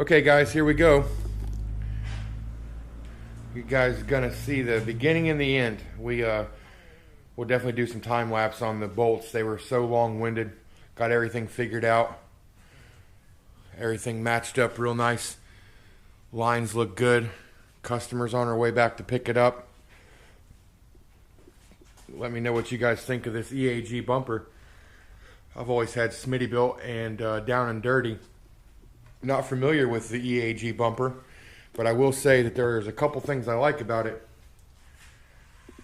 Okay guys, here we go. You guys are gonna see the beginning and the end. We'll definitely do some time lapse on the bolts. They were so long-winded. Got everything figured out. Everything matched up real nice. Lines look good. Customers on our way back to pick it up. Let me know what you guys think of this EAG bumper. I've always had Smittybilt and Down and Dirty. Not familiar with the EAG bumper, but I will say that there's a couple things I like about it.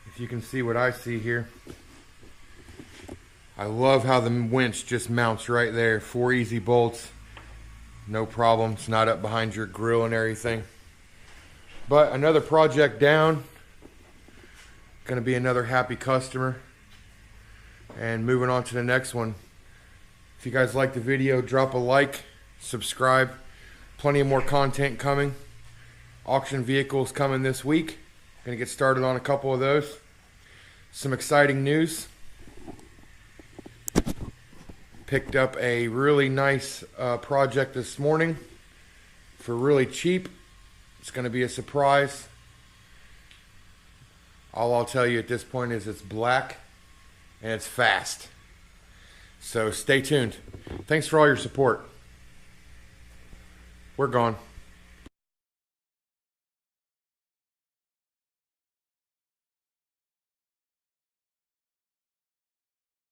If you can see what I see here. I love how the winch just mounts right there. 4 easy bolts. No problem. It's not up behind your grill and everything. But another project down. Going to be another happy customer. And moving on to the next one. If you guys like the video, drop a like. Subscribe. Plenty of more content coming. Auction vehicles coming this week. Gonna get started on a couple of those. Some exciting news. Picked up a really nice project this morning for really cheap. It's gonna be a surprise. All I'll tell you at this point is it's black and it's fast. So stay tuned. Thanks for all your support. We're gone.